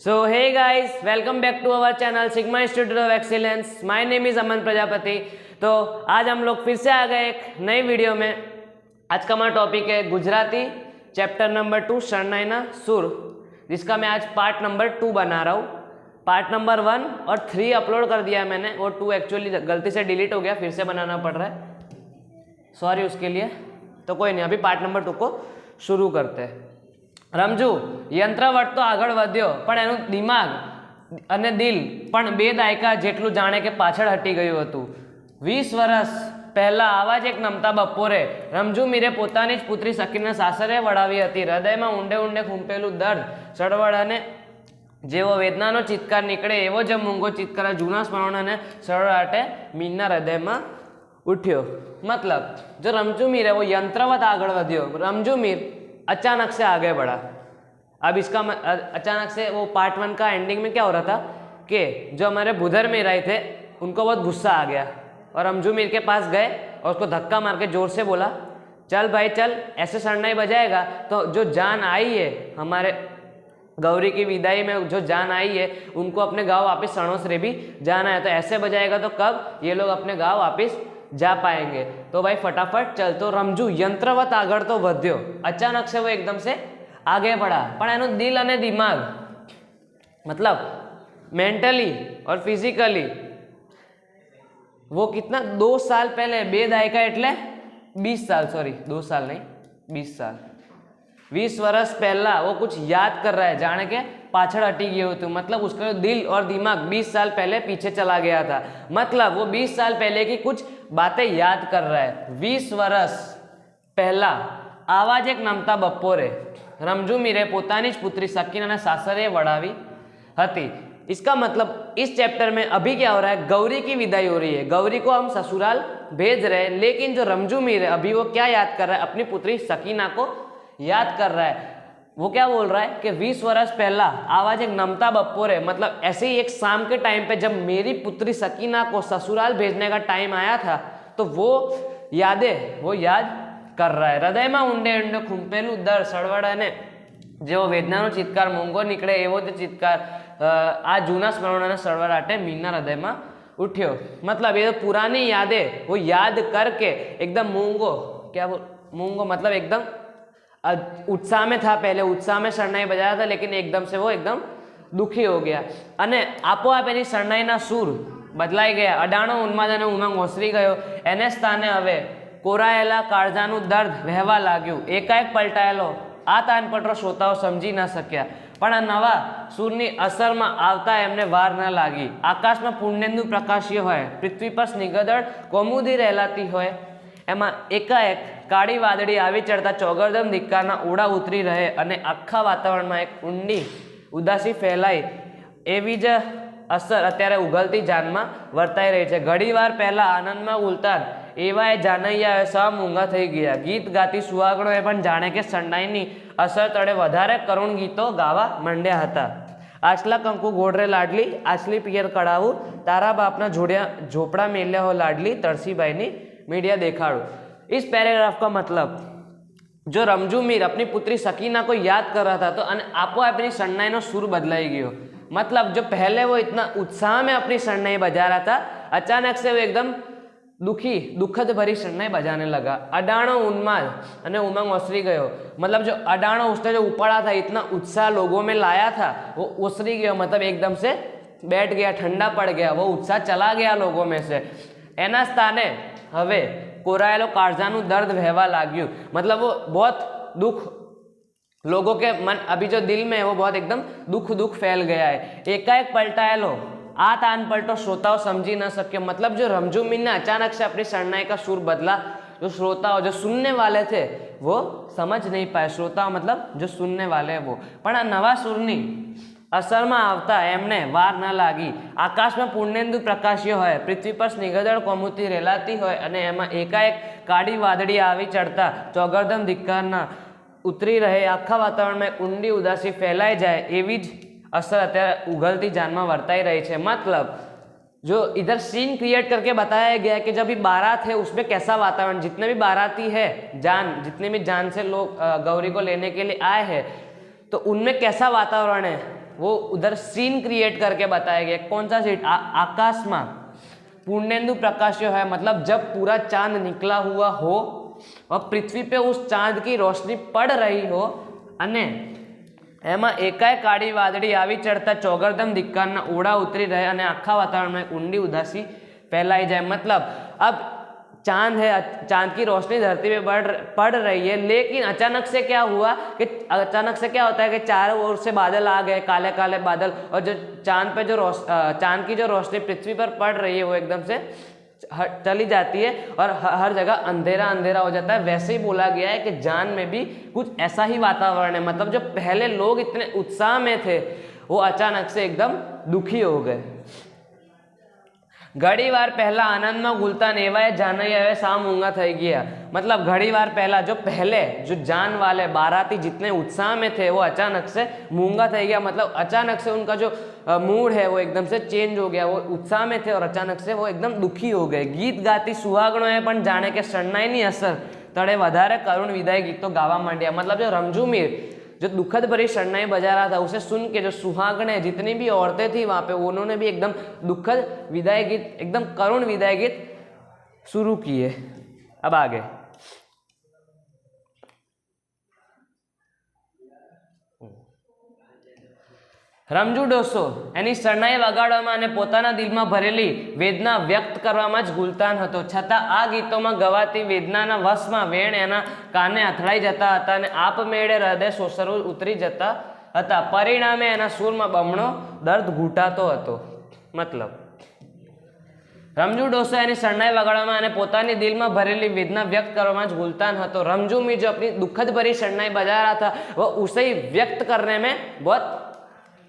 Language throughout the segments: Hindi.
So hey guys, welcome back to our channel Sigma Institute of Excellence. My name is अमन प्रजापति। तो आज हम लोग फिर से आ गए एक नई वीडियो में। आज का हमारा टॉपिक है गुजराती चैप्टर नंबर 2 शरणाईना सुर, जिसका मैं आज पार्ट नंबर 2 बना रहा हूँ। पार्ट नंबर 1 और 3 अपलोड कर दिया है मैंने, और 2 एक्चुअली गलती से डिलीट हो गया, फिर से बनाना पड़ रहा है, सॉरी उसके लिए। तो कोई नहीं, अभी पार्ट नंबर 2 को शुरू करते हैं। રમજુ યંત્રવટ તો આગળ વધ્યો, પણ એનું દિમાગ અને દિલ પણ 2 દાયકા જેટલું જાણે કે પાછળ હટી ગયું હતું। 20 વર્ષ પહેલા આવા જ એક નમતા બપોરે રમજુ મીરે પોતાની જ પુત્રી સખીને સાસરે વળાવી હતી। હૃદયમાં ઊંડે ઊંડે ખૂંપેલું દર્દ, ચળવળ અને જેવો વેદનાનો ચિત્કાર નીકળે એવો જ મૂંગો ચિત્કાર જૂના સ્મરણોને સરળાટે મીરના હૃદયમાં ઉઠ્યો। मतलब जो रमजू मीर है वो यंत्रवत आगे વધ્યો। रमजू मीर अचानक से आगे बढ़ा। अब इसका अचानक से वो पार्ट 1 का एंडिंग में क्या हो रहा था कि जो हमारे बुधर मीर आए थे उनको बहुत गुस्सा आ गया, और रमजू मीर के पास गए और उसको धक्का मार के जोर से बोला, चल भाई चल, ऐसे शरणाई बजाएगा तो जो जान आई है हमारे गौरी की विदाई में, जो जान आई है उनको अपने गाँव वापस सणोसरे भी जाना है, तो ऐसे बजाएगा तो कब ये लोग अपने गाँव वापस जा पाएंगे। तो भाई फटाफट चल। तो रमजू यंत्रवत आगળ तो વધ્યો, अचानक से वो एकदम से आगे बढ़ा, पण एनु दिल अने दिमाग मतलब मेंटली और फिजिकली वो कितना 2 साल पहले, 2 दायका एटले 20 साल, सॉरी 2 साल नहीं 20 साल, 20 वर्ष पहला वो कुछ याद कर रहा है, जाने के पाछड़ हटी गई तो मतलब उसका दिल और दिमाग 20 साल पहले पीछे चला गया था। मतलब वो 20 साल पहले की कुछ बातें याद कर रहा है। 20 वर्ष पहला आवा ज एक नमता बपोरे रमजू मीरे पोतानी ज पुत्री सखीने सासरे वड़ावी हती। इसका मतलब इस चैप्टर में अभी क्या हो रहा है, गौरी की विदाई हो रही है, गौरी को हम ससुराल भेज रहे हैं, लेकिन जो रमजू मीर है अभी वो क्या याद कर रहा है, अपनी पुत्री सकीना को याद कर रहा है। वो क्या बोल रहा है कि 20 वर्ष पहला आवाज एक नमता बपोरे, मतलब ऐसे ही एक शाम के टाइम पे जब मेरी पुत्री सकीना को ससुराल भेजने का टाइम आया था, तो वो यादें वो याद कर रहा है। हृदय में ऊंडे ऊंडे खूंपेलू दर्द, सड़वड़ ने जेवो वेदनानो चित्कार मूंगो निकळे एवो ज चित्कार आ जूना स्मरणों सड़वड़ाटे मीना हृदय में उठ्यो। मतलब ये पुरानी यादें वो याद करके एकदम मूंगो, क्या बोल मूंगो मतलब एकदम उत्साह में था, पहले उत्साह में शरणाई बजाया था, लेकिन एकदम से वो एकदम दुखी हो गया અને આપોઆપ એની શરણાઈના સૂર બદલાઈ ગયા। અડાણો ઉન્માદ અને ઉમંગ ઓસરી ગયો, એને સ્થાને હવે કોરાયેલા કાળજાનું દર્દ વહેવા લાગ્યું। એકાએક પલટાયેલો આ તાનપત્રો શ્રોતાઓ સમજી ન શક્યા, પણ આ નવા સૂરની અસરમાં આવતા એમને વાર ન લાગી। આકાશમાં પૂર્ણેન્દુ પ્રકાશ્ય હોય, પૃથ્વી પર સ્નિગ્ધળ કૌમુદી રહેલાતી હોય, એમાં એકાએક કાળી વાદળી આવી ચડતા ચોગરદમ ધિક્કારના ઓડા ઉતરી રહે અને આખા વાતાવરણમાં એક ઊંડી ઉદાસી ફેલાય એવી જ અસર અત્યારે ઉગલતી જાનમાં વર્તાઈ રહી છે। ઘડીવાર પહેલા આનંદમાં ઉલતાન એવા એ જાનૈયા સમ ઊંઘા થઈ ગયા। ગીત ગાતી સુહાગણોએ પણ જાણે કે શરણાઈની અસર તળે વધારે કરુણ ગીતો ગાવા માંડ્યા હતા। આછલા કંકુ ગોળરે લાડલી, આછલી પિયર કળાવું, તારા બાપના જોડ્યા ઝોપડા મેલ્યા હો લાડલી, તરસીબાઈની मीडिया देखाड़ू। इस पैराग्राफ का मतलब जो रमजू मीर अपनी पुत्री सकीना को याद कर रहा था, तो आपो अपनी शरणाई सुर बदलाई गयो। मतलब जो पहले वो इतना उत्साह में अपनी शरणाई बजा रहा था, अचानक से वो एकदम दुखी दुखद भरी शरणाई बजाने लगा। अडाणो उन्माद अने उमंग ओसरी गयो, मतलब जो अडाणो उसने जो उपड़ा था, इतना उत्साह लोगों में लाया था, वो ओसरी गयो, मतलब एकदम से बैठ गया, ठंडा पड़ गया, वो उत्साह चला गया लोगों में से। एना स्थाने हवे कोराયેલો काळजाનું दर्द वहवा लाग्યું, मतलब वो बहुत दुख लोगों के मन अभी जो दिल में है वो बहुत एकदम दुख फैल गया है। एकाएक पलटाયેલો आ तान पलटो श्रोताओं समझी न सके, मतलब जो रमजू मीर ने अचानक से अपनी शरणाई का सुर बदला, जो श्रोताओं जो सुनने वाले थे वो समझ नहीं पाए। श्रोताओं मतलब जो सुनने वाले हैं वो, पण आ नवा सुरनी असर में आवता एमने वार न लागी। आकाश में पूर्णेन्दु प्रकाश्य होय, पृथ्वी पर स्निग्धळ कोमुदी रेलाती होय अने एमां एकाएक काળી वादળી આવી चढ़ता ચોગરદમ ધિક્કારના उतरी रहे, आखा वातावरण में ऊंडी उदासी फैलाई जाए एवी ज असर अत्यारे उगलती जान में वर्ताई रही है। मतलब जो इधर सीन क्रिएट करके बताया गया है कि जब भी बारात है उसमें कैसा वातावरण, जितने भी बाराती है जान, जितने भी जान से लोग गौरी को लेने के लिए आए हैं, तो उनमें कैसा वातावरण है, वो उधर सीन क्रिएट करके बताया गया। कौन सा सीन? आकाश में पूर्णेंदु प्रकाश्य है, मतलब जब पूरा चांद निकला हुआ हो और पृथ्वी पे उस चांद की रोशनी पड़ रही हो अने एमां एकाएक काળી વાદળી આવી चढ़ता ચોગરદમ દિક્કારના ઓળા ઉતરી રહે અને આખા વાતાવરણમાં એક ઊંડી ઉદાસી फैलाई जाए। मतलब अब चांद है, चांद की रोशनी धरती पे पड़ रही है, लेकिन अचानक से क्या हुआ कि अचानक से क्या होता है कि चारों ओर से बादल आ गए, काले काले बादल, और जो चांद पे जो चांद की जो रोशनी पृथ्वी पर पड़ रही है वो एकदम से चली जाती है और हर जगह अंधेरा अंधेरा हो जाता है। वैसे ही बोला गया है कि जान में भी कुछ ऐसा ही वातावरण है। मतलब जो पहले लोग इतने उत्साह में थे वो अचानक से एकदम दुखी हो गए। घड़ी वार पहला आनंद में गुलता नेवाए जाने आवे सा मूंगा थई गया। मतलब घड़ी वार पहला जो पहले जो जान वाले बाराती जितने उत्साह में थे वो अचानक से मूंगा थई गया। मतलब अचानक से उनका जो मूड है वो एकदम से चेंज हो गया। वो उत्साह में थे और अचानक से वो एकदम दुखी हो गए। गीत गाती सुहागणोए पण जाने के शरणाईनी असर तड़े वधारे करुण विदाय गीत तो गावा मांड्या। मतलब जो रमजूमीर जो दुखद भरी शरणाई बजा रहा था उसे सुन के जो सुहागणे जितनी भी औरतें थी वहां पे उन्होंने भी एकदम दुखद विदाई गीत, एकदम करुण विदाई गीत शुरू किए। अब आगे રમજુ ડોસો એની શરણાઈ વગાડવામાં અને પોતાના દિલમાં ભરેલી વેદના વ્યક્ત કરવામાં જ ગુલતાન હતો। છતાં આ ગીતોમાં ગવાતી વેદનાના વશમાં વેણ એના કાને અથડાઈ જતા હતા અને આપમેળે હૃદય સોસરવું ઉતરી જતા હતા। પરિણામે એના સૂરમાં બમણો દર્દ ઘૂંટાતો હતો। मतलब રમજુ ડોસો એની શરણાઈ વગાડવામાં અને પોતાની દિલમાં ભરેલી વેદના વ્યક્ત કરવામાં જ ગુલતાન હતો। રમજુ મીર जो अपनी दुखद भरी शरणाई बजा रहा था वो उसे व्यक्त करने में बहुत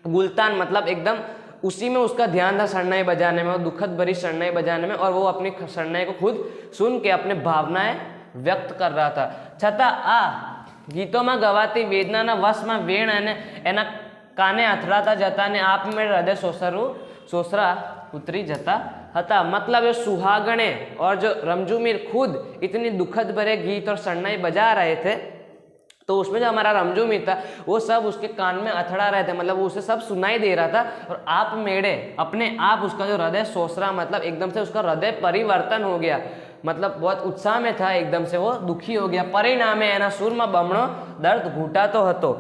गुलतान, मतलब एकदम उसी में उसका ध्यान था शरणाई बजाने में और दुखद भरी शरणाई बजाने में, और वो अपनी शरणाई को खुद सुन के अपने भावनाएं व्यक्त कर रहा था। छता आ गीतों में गवाती वेदना वश में वेण एना काने અથડાતા जता ने आप में हृदय सोसरा उतरी जता हता। मतलब जो सुहागणे और जो रमजूमीर खुद इतनी दुखद भरे गीत और शरणाई बजा रहे थे तो उसमें जो हमारा रमजूमीर था वो सब उसके कान में अथड़ा रहे थे। मतलब वो उसे सब सुनाई दे रहा था और आप मेड़े अपने आप उसका जो हृदय सोसरा, मतलब एकदम से उसका हृदय परिवर्तन हो गया। मतलब बहुत उत्साह में था, एकदम से वो दुखी हो गया। परिणामे एना सूर में बमणो दर्द घूंटातो हतो।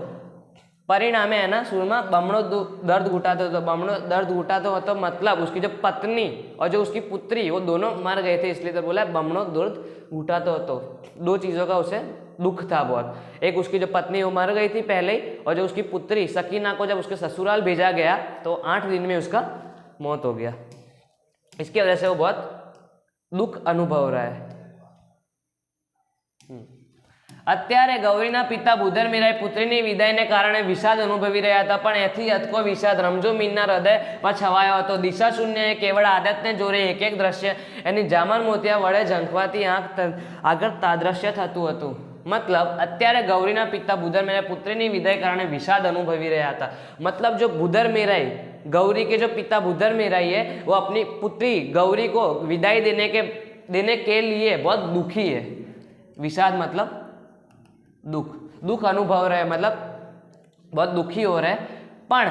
परिणामे एना सूर में बमणो दर्द घूंटातो हतो। बमणो दर्द घूंटातो हतो मतलब उसकी जो पत्नी और जो उसकी पुत्री वो दोनों मर गए थे, इसलिए तो बोला बमणो दर्द घूंटातो हतो। दो चीज़ों का उसे दुख था बहुत। एक उसकी जो पत्नी वो मर गई थी पहले ही, और जो उसकी पुत्री सकीना को जब उसके ससुराल भेजा गया तो 8 दिन में उसका मौत हो गया। इसकी वजह से वो बहुत दुख अनुभव रहा है। અત્યારે ગૌરીના પિતા બુધરમીરાએ પુત્રીની વિદાયને કારણે વિષાદ અનુભવી રહ્યા હતા, પણ એથી અતકો વિષાદ રમજૂમીરના હૃદય પર છવાયો હતો। દિશાશૂન્યએ કેવળ આદતને જોરે એક એક દ્રશ્ય એની જામર મોતિયા વડે ઝંખવાતી આંખ આગળ તાદ્રશ્ય થતું હતું। मतलब અત્યારે ગૌરીના પિતા બુધરમીરાએ પુત્રીની વિદાય કારણે વિષાદ અનુભવી રહ્યા હતા। मतलब जो बुधरमीराई गौरी के जो पिता बुधरमीराई है वो अपनी पुत्री गौरी को विदाई देने के लिए बहुत दुखी है। विषाद मतलब दुख अनुभव रहे, मतलब बहुत दुखी हो रहे। पण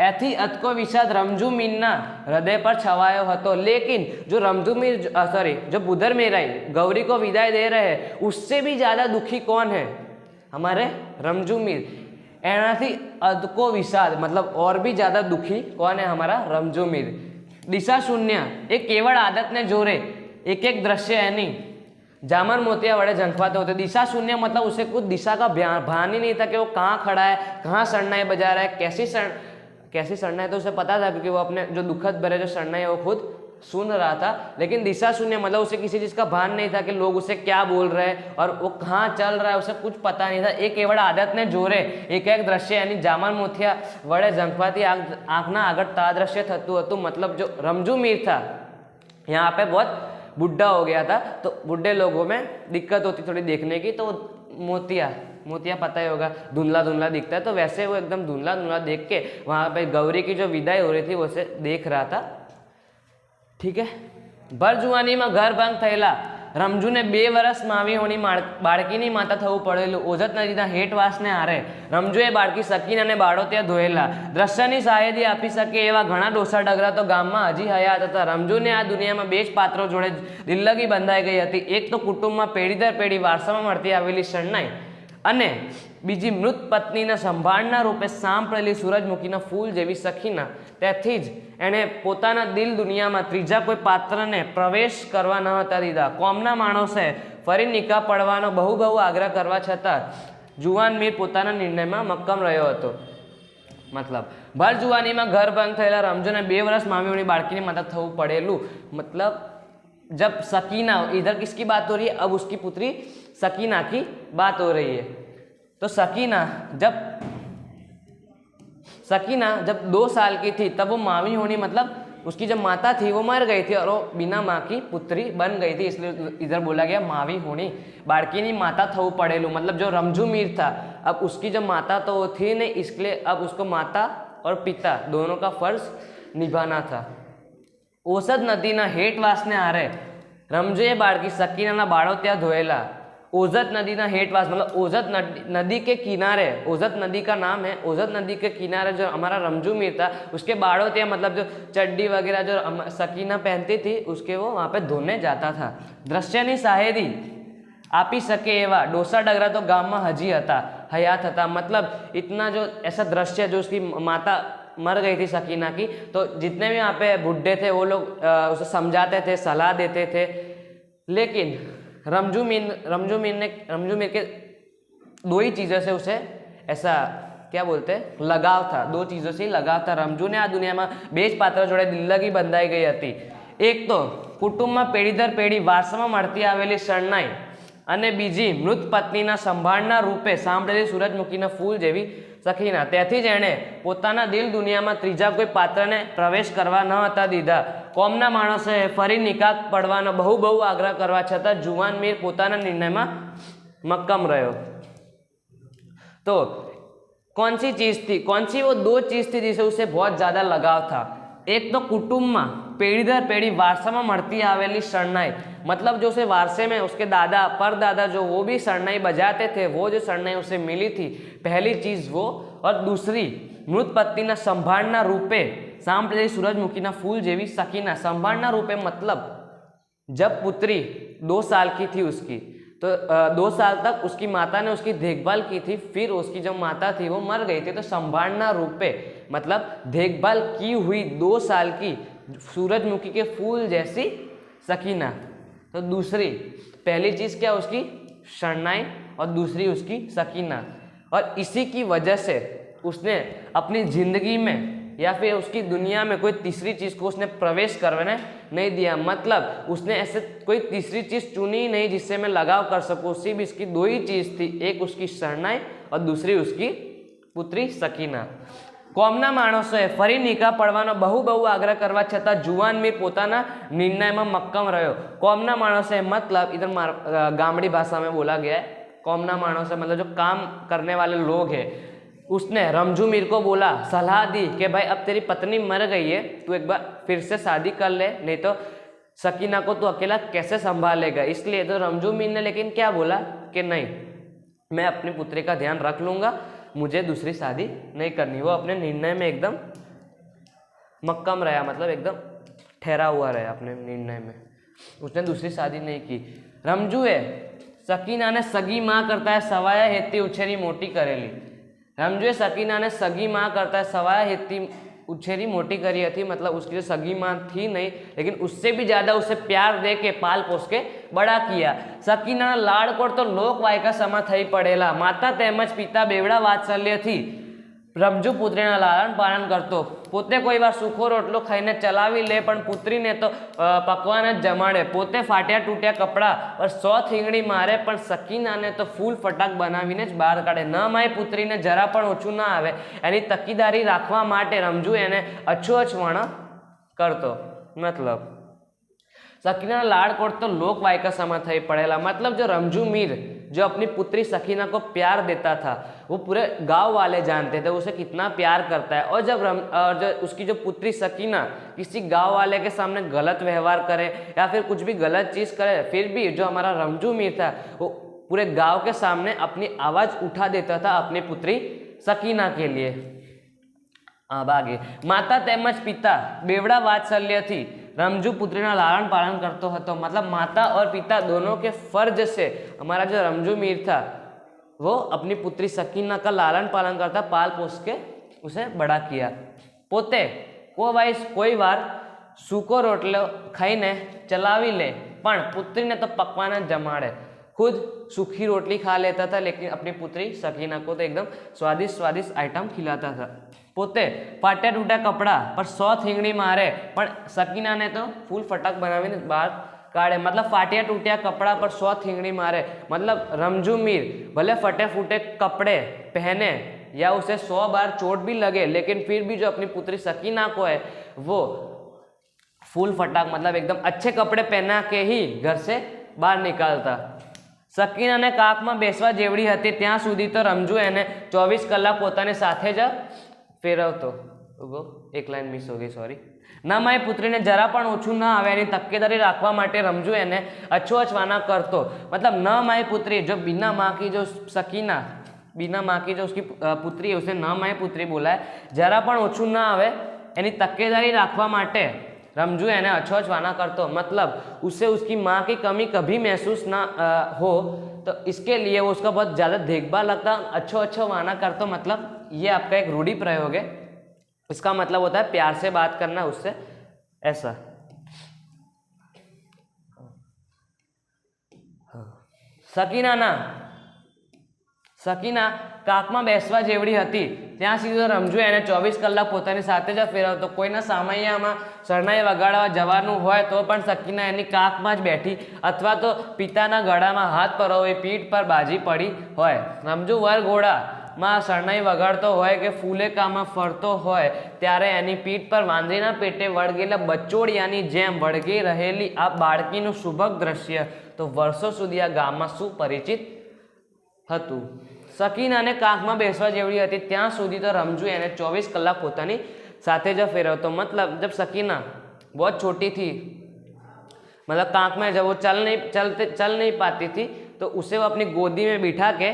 एथी अतको विषाद रमजूमीरना हृदय पर छवायो हतो। लेकिन जो रमजूमीर जो बुधरमीराई गौरी को विदाई दे रहे हैं उससे भी ज़्यादा दुखी कौन है? हमारे रमजूमीर। एनाथी अतको विषाद मतलब और भी ज़्यादा दुखी कौन है? हमारा रमजूमीर। दिशा शून्य एक केवल आदत ने जोरे एक एक दृश्य एनी जामर मोतिया वड़े झंखवाते होते। दिशा शून्य मतलब उसे कुछ दिशा का भान ही नहीं था कि वो कहाँ खड़ा है, कहाँ शरणाई बजा रहा है, कैसी शरणाई तो उसे पता था क्योंकि वो अपने जो दुखद भरे जो शरणाई है वो खुद सुन रहा था। लेकिन दिशा शून्य मतलब उसे किसी चीज़ का भान नहीं था कि लोग उसे क्या बोल रहे हैं और वो कहाँ चल रहा है, उसे कुछ पता नहीं था। एक केवल आदत ने जोरे एक एक दृश्य यानी जामर मोतिया वड़े झंखवाती आँखना आगळ तादृश्य थतुं हतुं। मतलब जो रमजूमीर था यहाँ पे बहुत बुढ़ा हो गया था, तो बुढ़े लोगों में दिक्कत होती थोड़ी देखने की, तो मोतिया पता ही होगा धुंधला धुंधला दिखता है, तो वैसे वो एकदम धुंधला धुंधला देख के वहाँ पे गौरी की जो विदाई हो रही थी वो उसे देख रहा था। ठीक है। भर जुवानी में घर भंग थयेला રમજુને 2 વર્ષ માવી હોની બાળકીની માતા થવું પડેલું. ઓજત નદીના હેઠવાસને આરે રમજુએ બાળકી સકીનાને બાળો ત્યાં ધોયેલા. દ્રશ્યની સાહેદી આપી શકે એવા ઘણા ડોસા ડગરા તો ગામમાં હજી હયાત હતા. રમજુને આ દુનિયામાં 2 જ પાત્રો જોડે દિલ્લગી બંધાઈ ગઈ હતી. એક તો કુટુંબમાં પેઢી દર પેઢી વારસામાં મળતી આવેલી શરણાઈ અને બીજી મૃત પત્નીના સંભાળના રૂપે સાંપડેલી સૂરજમુખીના ફૂલ જેવી સખીના. તેથી જ એણે પોતાના દિલ દુનિયામાં ત્રીજા કોઈ પાત્રને પ્રવેશ કરવા ન હતા દીધા. કોમના માણસે ફરી નિકાહ પડવાનો બહુ આગ્રહ કરવા છતાં જુવાન મીર પોતાના નિર્ણયમાં મક્કમ રહ્યો હતો. मतलब भर जुवानी में घर भंग थયેલા रमजूने 2 वर्ष मामीओनी बाळकीनी माता थवुं पड़ेलू. मतलब जब सकीना, इधर किसकी बात हो रही है, अब उसकी पुत्री सकीना की बात हो रही है. तो सकीना जब 2 साल की थी तब वो मावी होनी, मतलब उसकी जब माता थी वो मर गई थी और वो बिना माँ की पुत्री बन गई थी, इसलिए इधर बोला गया मावी होनी. बाळकीनी माता थवुं पड़ेलू, मतलब जो रमजू मीर था अब उसकी जब माता तो वो थी नहीं, इसलिए अब उसको माता और पिता दोनों का फर्ज निभाना था. ओसद नदीना हेठवासने आरे रमजूए बाळकी सकीनाना बाळो त्यां धोયેલા. ओजत नदीना हेठवास मतलब ओजत नदी के किनारे, ओजत नदी का नाम है. ओजत नदी के किनारे जो हमारा रमजू मीर था उसके बाड़ो ત્યાં मतलब जो चड्डी वगैरह जो सकीना पहनती थी उसके वो वहाँ पे धोने जाता था. दृश्यनी साहेदी आपी सके एवा डोसा डगरा तो गाँव में हजी हता, हयात हता. मतलब इतना जो ऐसा दृश्य, जो उसकी माता मर गई थी सकीना की, तो जितने भी यहाँ पे बुढ़े थे वो लोग उसे समझाते थे, सलाह देते थे. लेकिन रमजू मीर के 2 ही चीज़ों से उसे ऐसा क्या बोलते हैं लगाव था. 2 चीज़ों से ही लगाव था. रमजू ने आ दुनिया में 2 જ पात्र जोड़े दिल्लगी बंधाई गई थी. एक तो कुटुंब में पेढ़ी दर पेढ़ी वारसामां मळती आवेली शरणाई અને બીજી મૃત પત્નીના સંભાળના રૂપે સાંભળેલી સૂરજમુખીના ફૂલ જેવી સખીના. તેથી જ એણે પોતાના દિલ દુનિયામાં ત્રીજા કોઈ પાત્રને પ્રવેશ કરવા ન હતા દીધા. કોમના માણસે ફરી નિકાહ પડવાનો બહુ આગ્રહ કરવા છતાં જુવાન મીર પોતાના નિર્ણયમાં મક્કમ રહ્યો. तो कौन सी वो 2 चीज़ थी जिसे उसे बहुत ज़्यादा लगाव था. एक तो कुटुंब में पेढ़ी दर पेढ़ी वारसा में मळती आवेली शरणाई, मतलब जो उसे वारसे में उसके दादा परदादा जो वो भी शरणाई बजाते थे, वो जो शरणाई उसे मिली थी, पहली चीज़ वो. और दूसरी मृत पत्नीना संभाळना रूपे सांपड़ेली सूरजमुखीना फूल जेवी सकीना. संभाळना रूपे मतलब जब पुत्री 2 साल की थी उसकी, तो 2 साल तक उसकी माता ने उसकी देखभाल की थी. फिर उसकी जो माता थी वो मर गई थी, तो संभालना रूपे मतलब देखभाल की हुई 2 साल की सूरजमुखी के फूल जैसी सकीना. तो दूसरी, पहली चीज़ क्या उसकी शरणाई और दूसरी उसकी सकीना. और इसी की वजह से उसने अपनी ज़िंदगी में या फिर उसकी दुनिया में कोई तीसरी चीज़ को उसने प्रवेश करने नहीं दिया. मतलब उसने ऐसे कोई तीसरी चीज़ चुनी नहीं जिससे मैं लगाव कर सकूँ. सिर्फ इसकी 2 ही चीज़ थी, एक उसकी शरणाई और दूसरी उसकी पुत्री सकीना. કોમના માણસોએ ફરી નિકાહ પડવાનો બહુ આગ્રહ કરવા છતાં જુવાન મીર પોતાના નિર્ણયમાં મક્કમ રહ્યો. કોમના માણસોએ मतलब इधर गामड़ी भाषा में बोला गया है. કોમના માણસોએ मतलब जो काम करने वाले लोग हैं, उसने रमजू मीर को बोला, सलाह दी कि भाई अब तेरी पत्नी मर गई है, तू एक बार फिर से शादी कर ले, नहीं तो सकीना को तू अकेला कैसे संभालेगा. इसलिए तो रमजू मीर ने लेकिन क्या बोला कि नहीं, मैं अपनी पुत्री का ध्यान रख लूँगा, मुझे दूसरी शादी नहीं करनी. वो अपने निर्णय में एकदम मक्कम रहा, मतलब एकदम ठहरा हुआ रहा अपने निर्णय में. उसने दूसरी शादी नहीं की. रमजूए सकीनाने सगी माँ करता है सवाया हेती उछेरी मोटी करेली. रमजूए सकीनाने सगी माँ करता है सवाया हेती उछेरी मोटी करी थी. मतलब उसकी जो सगी माँ थी नहीं, लेकिन उससे भी ज़्यादा उसे प्यार दे के पाल पोस के बड़ा किया. सकीना लाड़कोड़ तो लोकवायका समा थई पड़ेला. माता તેમજ पिता बेवड़ा वात्सल्यथी रमजू पुत्रीना लालन पालन करतो. पोते कोई वार सूखो रोटलो खाईने चलावी ले, पण पुत्रीने तो पकवान ज जमाड़े. पोते फाट्या टूट्या कपड़ा और 100 थींगड़ी मारे, पण सकीनाने तो फूल फटाक बनावीने ज बहार काढे. न माई पुत्रीने जरा पण ओछું ना आवे एनी तकीदारी राखवा माटे रमजू एने अछूअछवाण करतो. मतलब सकीना लाड़कोड़ तो लोकवायका समा थई पड़ेला. मतलब जो रमजू मीर जो अपनी पुत्री सकीना को प्यार देता था, वो पूरे गांव वाले जानते थे उसे कितना प्यार करता है। और जब उसकी जो पुत्री सकीना किसी गांव वाले के सामने गलत व्यवहार करे या फिर कुछ भी गलत चीज़ करे, फिर भी जो हमारा रमजू मीर था वो पूरे गांव के सामने अपनी आवाज़ उठा देता था अपनी पुत्री सकीना के लिए। अब आगे, माता તેમજ પિતા બેવડા વાત્સલ્યથી रमजू पुत्रीना लालन पालन करतो હતો। मतलब माता और पिता दोनों के फर्ज से हमारा जो रमजू मीर था वो अपनी पुत्री सकीना का लालन पालन करता, पाल पोस के उसे बड़ा किया। पोते कोई बार सूको रोटलो खाईने चलावी ले, पण पुत्री ने तो पकवाना जमाड़े। खुद सूखी रोटली खा लेता था, लेकिन अपनी पुत्री सकीना को तो एकदम स्वादिष्ट आइटम खिलाता था। पोते फाट्या टूटा कपड़ा पर 100 थींगड़ी मारे, पण सकीना ने तो फूल फटक बनावीने बाहर काढ़े। मतलब फाट्या टूट्या कपड़ा पर 100 थींगड़ी मारे, मतलब रमजू मीर भले फटे फूटे कपड़े पहने या उसे 100 बार चोट भी लगे, लेकिन फिर भी जो अपनी पुत्री सकीना को है वो फूल फटाक मतलब एकदम अच्छे कपड़े पहना के ही घर से बाहर निकालता। सकीनाने કાકમાં બેસવા જેવડી હતી ત્યાં સુધી તો રમજુ એને 24 કલાક પોતાની સાથે જ ફેરવતો। એક લાઈન મિસ हो गई, सॉरी। न माई पुत्रीने जरा पण ओछું न આવે એની તકેદારી રાખવા માટે રમજુ એને અછોઅછવાના કરતો। मतलब न माई पुत्री, जो बिना माँ की जो सकीना, बिना माँ की जो उसकी पुत्री है उसे न माई पुत्री बोला है। जरा पण ओछું न आवे एनी तकेदारी રાખવા માટે रमजू એને અછોઅછવાના करतो। मतलब उसे उसकी माँ की कमी कभी महसूस ना हो, तो इसके लिए वो उसका बहुत ज़्यादा देखभाल लगता, अछोअछवाना करतो। मतलब ये आपका एक रूढ़ी प्रयोग है, इसका मतलब होता है प्यार से बात करना उससे, ऐसा। सकीना કાકમાં બેસવા જેવડી હતી ત્યાં સુધી રમજુ એને 24 કલાક પોતાની સાથે જ ફેરવતો। કોઈના સામૈયામાં શરણાઈ વગાડવા જવાનું હોય તો પણ સકીના એની કાકમાં જ બેઠી અથવા તો પિતાના ગળામાં હાથ પરોવી પીઠ પર બાજી પડી હોય। રમજુ વરઘોડામાં શરણાઈ વગાડતો હોય કે ફૂલેકામાં ફરતો હોય ત્યારે એની પીઠ પર વાંદરીના પેટે વળગેલા બચોડિયાની જેમ વળગી રહેલી આ બાળકીનું સુભગ દ્રશ્ય તો વર્ષો સુધી આ ગામમાં સુપરિચિત હતું। સકીનાને કાંખમાં બેસવા જેવડી હતી ત્યાં સુધી તો રમજુ એને 24 કલાક પોતાની સાથે જ ફેરવતો। मतलब जब सकीना बहुत छोटी थी, मतलब कांख में जब वो चल नहीं पाती थी, तो उसे वो अपनी गोदी में बिठा के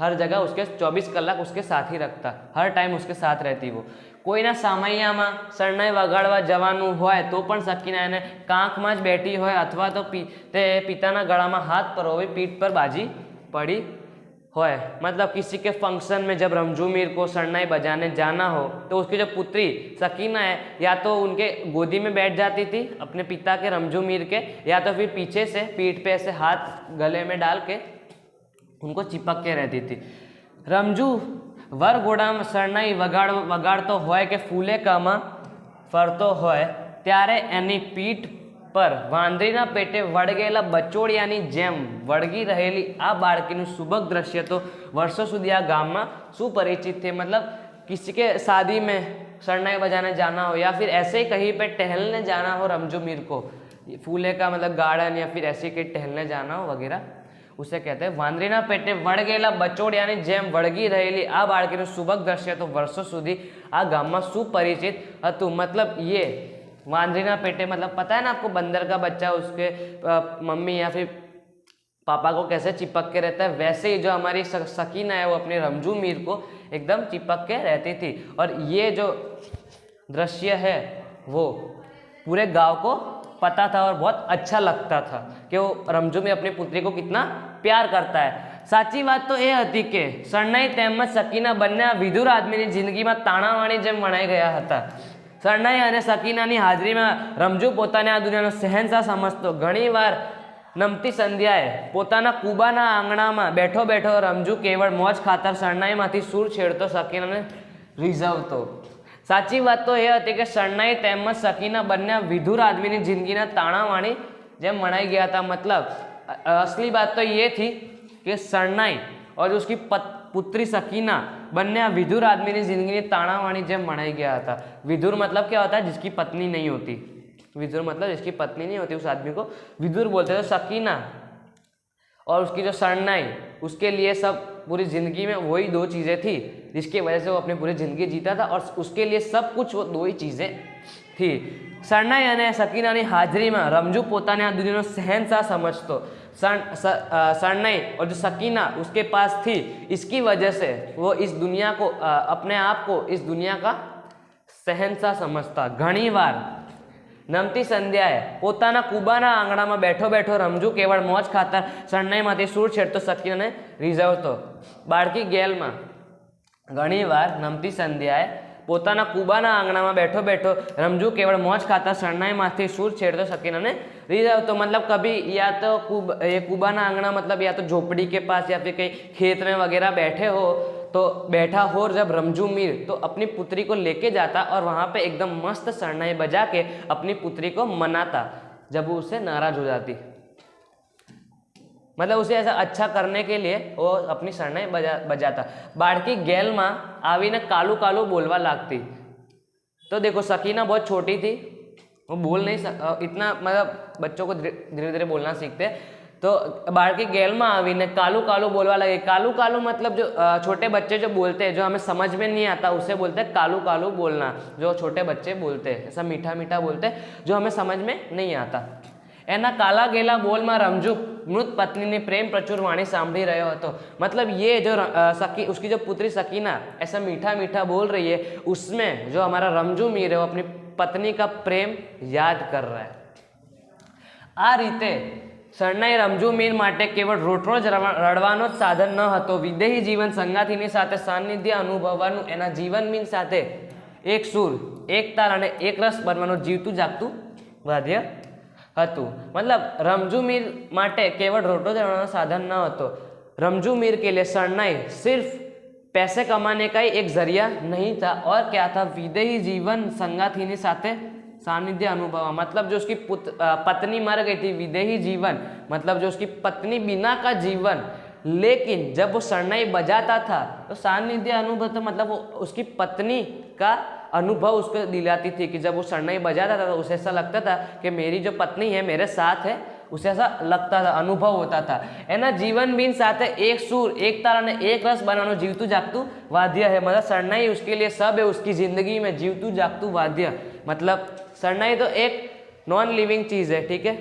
हर जगह उसके 24 कलाक उसके साथ ही रखता, हर टाइम उसके साथ रहती वो। कोईना सामैयाમાં શરણાઈ વગાડવા જવાનું હોય તો પણ સકીના એને કાંખમાં જ બેઠી હોય અથવા તો પિતાના ગળામાં હાથ પરોવી પીઠ પર બાજી પડી होए। मतलब किसी के फंक्शन में जब रमजू मीर को शरणाई बजाने जाना हो तो उसकी जो पुत्री सकीना है या तो उनके गोदी में बैठ जाती थी अपने पिता के रमजू मीर के, या तो फिर पीछे से पीठ पे ऐसे हाथ गले में डाल के उनको चिपक के रहती थी। रमजू वरघोड़ा में शरणाई वगाड़तो होय के फूलेकाમાં फरतो होय त्यारे एनी पीठ पर वांदरीना पेटे वळगेला बचोड़ियानी जेम वळगी रहेली आ बाळकीनुं सुबक दृश्य तो वर्षों सुधी आ गाममां सुपरिचित थे। मतलब किसी के शादी में शरणाई बजाने जाना हो या फिर ऐसे ही कहीं पे टहलने जाना हो रमजू मीर को, फूले का मतलब गार्डन या फिर ऐसे कहीं टहलने जाना हो वगैरह, उसे कहते हैं वांदरीना पेटे वळगेला बचोड़ियानी जेम वळगी रहेली आ बाळकीनुं सुबक दृश्य तो वर्षों सुधी आ गाममां सुपरिचित हतुं। मतलब ये वांदरीना पेटे, मतलब पता है ना आपको, बंदर का बच्चा उसके मम्मी या फिर पापा को कैसे चिपक के रहता है, वैसे ही जो हमारी सकीना है वो अपने रमजू मीर को एकदम चिपक के रहती थी। और ये जो दृश्य है वो पूरे गांव को पता था और बहुत अच्छा लगता था कि वो रमजू मीर अपनी पुत्री को कितना प्यार करता है। साची बात तो ये हती के शरणाई તેમજ સકીના બંને વિધુર આદમીની જિંદગીમાં તાણાવાણી જેમ વણાઈ ગયા હતા। શરણાઈ અને સકીનાની હાજરીમાં રમજુ પોતાને આ દુનિયાનો શહેનશાહ સમજતો। ઘણીવાર નમતી સંધ્યાએ પોતાના કુબાના આંગણામાં બેઠો બેઠો રમજુ કેવળ મોજ ખાતર શરણાઈમાંથી સૂર છેડતો સકીનાને રીઝવતો। સાચી વાત તો એ હતી કે શરણાઈ તેમજ સકીના બંને વિધુર આદમીની જિંદગીના તાણાવાણી જેમ વણાઈ ગયા હતા। मतलब असली बात तो ये थी कि शरणाई और उसकी पुत्री सकीना બંને આ વિધુર આદમીની જિંદગીની તાણાવાણી જેમ વણાઈ ગયા હતા। વિધુર मतलब क्या होता है, जिसकी पत्नी नहीं होती। विधुर मतलब जिसकी पत्नी नहीं होती उस आदमी को विधुर बोलते थे। सकीना और उसकी जो शरणाई, उसके लिए सब पूरी ज़िंदगी में वही 2 चीज़ें थी जिसकी वजह से वो अपनी पूरी ज़िंदगी जीता था और उसके लिए सब कुछ वो 2 ही चीज़ें थी। શરણાઈ અને સકીનાની હાજરીમાં રમજુ પોતાને આ દુનિયાનો શહેનશાહ समझतो। शरणाई और जो सकीना उसके पास थी, इसकी वजह से वो इस दुनिया को अपने आप को इस दुनिया का शहनशाह समझता। घणी बार नमती संध्याए पोताना कूबाना आंगणाમાં બેઠો બેઠો રમજુ કેવળ મોજ ખાતર શરણાઈમાંથી સૂર છેડતો સકીનાને રીઝવતો। બાળકી ગેલમાં ઘણી વાર નમતી સંધ્યાએ પોતાના કૂબાના આંગણામાં બેઠો બેઠો રમજુ કેવળ મોજ ખાતર શરણાઈમાંથી સૂર છેડતો સકીનાને रिझवतो। मतलब कभी या तो कूबाना आंगना मतलब या तो झोपड़ी के पास या फिर कहीं खेत में वगैरह बैठा हो जब रमजू मीर तो अपनी पुत्री को लेके जाता और वहाँ पे एकदम मस्त शरणाई बजा के अपनी पुत्री को मनाता जब वो उससे नाराज हो जाती। मतलब उसे ऐसा अच्छा करने के लिए वो अपनी शरणाई बजाता। बाळकी गेल में आवीने कालू कालू बोलवा लागती। तो देखो सकीना बहुत छोटी थी, वो बोल नहीं इतना, मतलब बच्चों को धीरे धीरे बोलना सीखते। तो बाळकी गेल में आवीने कालू कालू बोलवा लगे। कालू कालू मतलब जो छोटे बच्चे जो बोलते हैं, जो हमें समझ में नहीं आता उसे बोलते हैं कालू कालू बोलना। जो छोटे बच्चे बोलते हैं ऐसा मीठा मीठा बोलते हैं जो हमें समझ में नहीं आता। एना काला गेला बोल में रमजू मृत पत्नी ने प्रेम प्रचुर वाणी सांभी रह्यो हतो। मतलब ये जो उसकी जो पुत्री सकीना ऐसा मीठा मीठा बोल रही है, उसमें जो हमारा रमजू मीर है वो अपनी पत्नी का प्रेम याद कर रहा है। आ रीते શરણાઈ રમજુ મીર માટે કેવળ રોટરોજ રડવાનો જ સાધન ન હતો, વિદેહી જીવન સંગાથીની સાથે સાનિધ્ય અનુભવવાનું, એના જીવન મીર સાથે એક સુર, એક તાલ અને એક રસ બનવાનું જીવતું જાગતું વાદ્ય હતું। मतलब रमजू मीर માટે કેવળ રોટરોજ રડવાનો સાધન ન હતો। रमजू मीर के लिए शरणाई सिर्फ पैसे कमाने का ही एक जरिया नहीं था, और क्या था, विदेही जीवन संगाथीनी साथे सानिध्य अनुभव। मतलब जो उसकी पत्नी मर गई थी, विदेही जीवन मतलब जो उसकी पत्नी बिना का जीवन, लेकिन जब वो शरणाई बजाता था तो सानिध्य अनुभव था, मतलब वो उसकी पत्नी का अनुभव उसको दिलाती थी कि जब वो शरणाई बजाता था तो उसे ऐसा लगता था कि मेरी जो पत्नी है मेरे साथ है, उसे ऐसा लगता था, अनुभव होता था। एना जीवन बीन साथे एक सुर, एक ताल और एक रस बनानो जीवतू जागतू वाद्य है। मतलब शरणाई उसके लिए सब है, उसकी जिंदगी में जीवतू जागतू वाद्य। मतलब शरणाई तो एक नॉन लिविंग चीज़ है, ठीक है,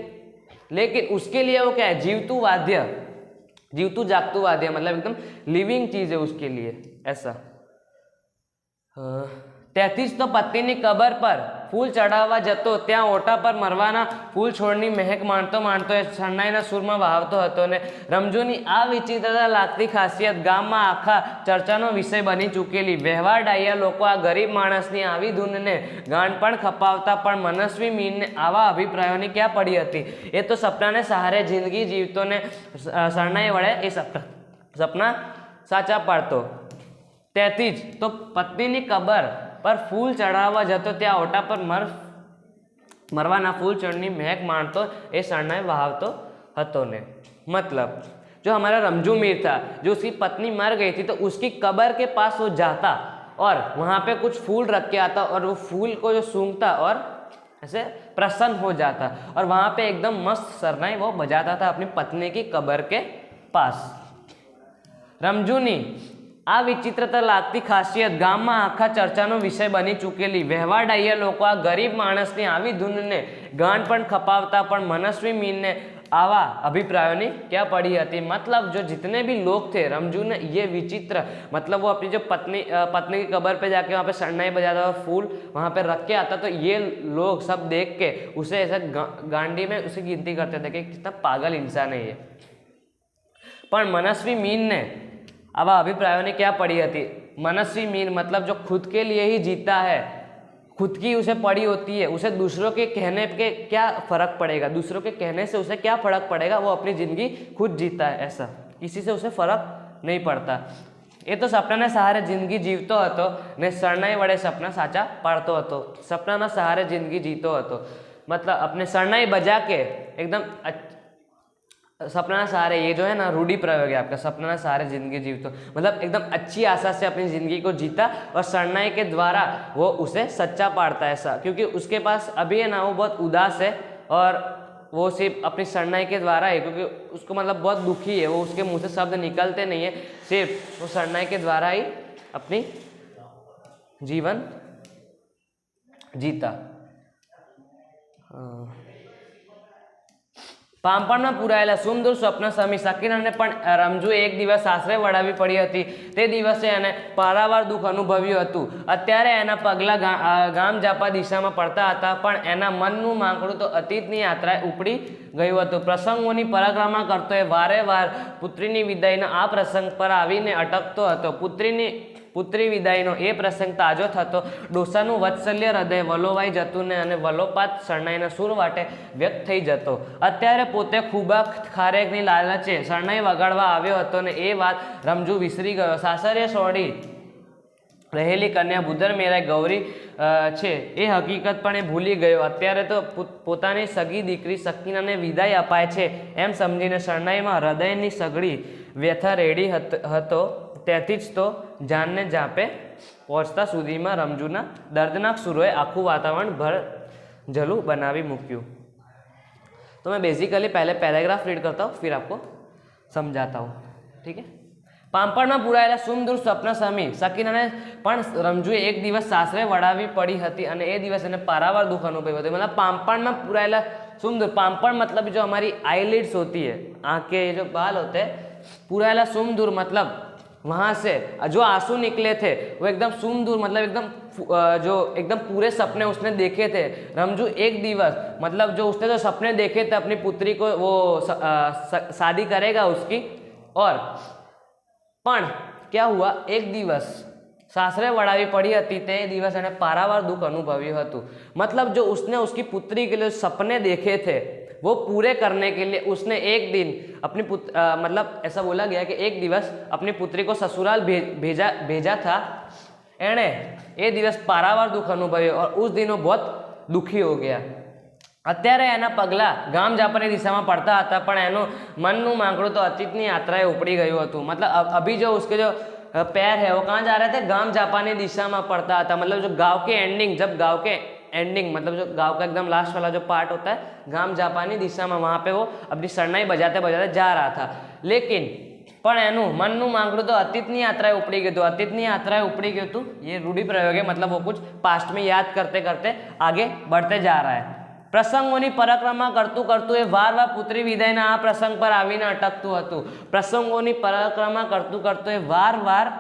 लेकिन उसके लिए वो क्या है, जीवतू वाद्य, जीवतू जागतू वाद्य, मतलब एकदम लिविंग चीज़ है उसके लिए ऐसा। 33 तो पत्नी कबर पर फूल चढ़ावा जतो, त्या ओटा पर मरवाना फूल छोड़नी महक माणतो माणतो शरणाईना सूरमा वावतो हतो ने रमजूनी आ विचित्रता लागती खासियत गाममां आखा चर्चानो विषय बनी चूकेली। व्यवहार डाया लोको आ गरीब माणसनी आवी धूनने गांडपण खपावता, पण मनस्वी मीरने आवा अभिप्रायोनी क्या पड़ी हती। ए तो सपनाने सहारे जिंदगी जीवतो ने शरणाई वडे ए सपना साचा पाडतो। त्याथी ज तो पत्नीनी कबर पर फूल चढ़ावा जतो, त्या ओटा पर मरवाना फूल चढ़नी महक माणतो ए शरणाई वहावतो हतो ने। मतलब जो हमारा रमजू मीर था, जो उसकी पत्नी मर गई थी, तो उसकी कबर के पास वो जाता और वहाँ पे कुछ फूल रख के आता और वो फूल को जो सूंघता और ऐसे प्रसन्न हो जाता, और वहाँ पे एकदम मस्त शरणाई वो बजाता था अपनी पत्नी की कबर के पास। रमजूनी आ विचित्रता लागती खासियत गाममां आखा चर्चानो विषय बनी चूकेली। व्यवहार डाह्य लोको आ गरीब माणसनी आवी धूनने गांडपण खपावता, पण मनस्वी मीरने आवा अभिप्रायोनी क्या पड़ी हती। मतलब जो जितने भी लोग थे, रमजू ने ये विचित्र, मतलब वो अपनी जो पत्नी की कबर पे जाके वहाँ पे शरणाई बजाता और फूल वहाँ पे रख के आता, तो ये लोग सब देख के उसे ऐसा गांडी में उसे गिनती करते थे कि कितना पागल इंसान है ये। पण मनस्वी मीर ने आवा अभिप्रायों ने क्या पड़ी हती। मनस्वी मीर मतलब जो खुद के लिए ही जीता है, खुद की उसे पड़ी होती है, उसे दूसरों के कहने के क्या फ़र्क पड़ेगा, दूसरों के कहने से उसे क्या फ़र्क पड़ेगा, वो अपनी ज़िंदगी खुद जीता है, ऐसा किसी से उसे फ़र्क नहीं पड़ता। ये तो सपनाने सहारे जिंदगी जीवतो हतो ने शरणाई वडे सपना साचा पाड़तो हतो। सपनाना सहारे जिंदगी जीतो हतो, मतलब अपने शरणाई बजा के एकदम सपना सहारे, ये जो है ना रूढ़ी प्रयोग है आपका, सपना सहारे जिंदगी जीवतो, मतलब एकदम अच्छी आशा से अपनी ज़िंदगी को जीता और शरणाई के द्वारा वो उसे सच्चा पाड़ता है ऐसा। क्योंकि उसके पास अभी है ना वो बहुत उदास है और वो सिर्फ अपनी शरणाई के द्वारा ही, क्योंकि उसको मतलब बहुत दुखी है, वो उसके मुंह से शब्द निकलते नहीं है, सिर्फ वो शरणाई के द्वारा ही अपनी जीवन जीता। પામપણમાં પૂરાયેલા સુંદર સ્વપ્ન સમી સકીનાને પણ રમજુ એક દિવસ આશરે વળાવી પડી હતી। તે દિવસે એને પારાવાર દુઃખ અનુભવ્યું હતું। અત્યારે એના પગલાં ગામ જાપા દિશામાં પડતા હતા, પણ એના મનનું માંકડું તો અતીતની યાત્રાએ ઉપડી ગયું હતું। પ્રસંગોની પરિક્રમા કરતો એ વારે વાર પુત્રીની વિદાયના આ પ્રસંગ પર આવીને અટકતો હતો। પુત્રી વિદાયનો એ પ્રસંગ તાજો થતો ડોસાનું વત્સલ્ય હૃદય વલોવાઈ જતું ને અને વલોપાત શરણાઈના સૂર વાટે વ્યક્ત થઈ જતો। અત્યારે પોતે ખૂબા ખારેકની લાલચે શરણાઈ વગાડવા આવ્યો હતો ને એ વાત રમજુ વિસરી ગયો। સાસરે સોડી રહેલી કન્યા બુદર મેરાઈ ગૌરી છે એ હકીકત પણ એ ભૂલી ગયો। અત્યારે તો પોતાની સગી દીકરી સકીનાને વિદાય અપાય છે એમ સમજીને શરણાઈમાં હૃદયની સગડી વ્યથા રેડી હતો। ત્યાંથી જ તો જાનને જાપે પહોંચતા સુધીમાં રમજુના દર્દનાક સુરોએ આખું વાતાવરણ ભર જલું બનાવી મૂક્યું। तो मैं बेसिकली पहले पैराग्राफ रीड करता हूँ, फिर आपको समझाता हूँ, ठीक है। પામપણમાં પૂરાયેલા સુંદર સ્વપ્ન સમી સકીનાને પણ રમજુએ એક દિવસ સાસરે વળાવી પડી હતી અને એ દિવસ એને પારાવાર દુઃખ અનુભવ્યું હતું। मतलब પામપણમાં પૂરાયેલા सुंदर, पामपण मतलब जो हमारी आईलिड्स होती है, आंखें, जो बाल होते हैं, पूराયેલા सुंदर मतलब वहाँ से जो आंसू निकले थे वो एकदम सुंदर, मतलब एकदम जो एकदम पूरे सपने उसने देखे थे। रमजू एक दिवस मतलब जो उसने जो सपने देखे थे अपनी पुत्री को वो शादी करेगा उसकी, और पण क्या हुआ, एक दिवस सासरे वड़ावी पड़ी थी, ते दिवस एने पारावार दुख अनुभव्યું હતું। मतलब जो उसने उसकी पुत्री के लिए सपने देखे थे वो पूरे करने के लिए उसने एक दिन अपनी मतलब ऐसा बोला गया कि एक दिवस अपनी पुत्री को ससुराल भेजा था। एने ये दिवस पारावार दुख अनुभव्યું और उस दिन वो बहुत दुखी हो गया। અત્યારે એના પગલાં ગામ જાપાની દિશામાં પડતા હતા, પણ એનું મનનું માંકડું તો અતીતની યાત્રાએ ઉપડી ગયું હતું। मतलब अभी जो उसके जो पैर है वो कहाँ जा रहे थे, गाम जापानी दिशा में पड़ता था। मतलब जो गांव के एंडिंग, जब गांव के एंडिंग मतलब जो गांव का एकदम लास्ट वाला जो पार्ट होता है गाम जापानी दिशा में, वहाँ पे वो अपनी शरणाई बजाते बजाते जा रहा था। लेकिन पण एनु मननु मांगड़ू तो अतीतनी यात्राए उपड़ी गयुं। अतीतनी यात्राए उपड़ी गयुं तो ये रूढ़िप्रयोग है, मतलब वो कुछ पास्ट में याद करते करते आगे बढ़ते जा रहा है। प्रसंगोनी परिक्रमा करतु करतु ए वार वार पुत्री विदायना आ प्रसंग पर आवीने अटकतुं हतुं। प्रसंगोनी परिक्रमा करतु करतु ए वार वार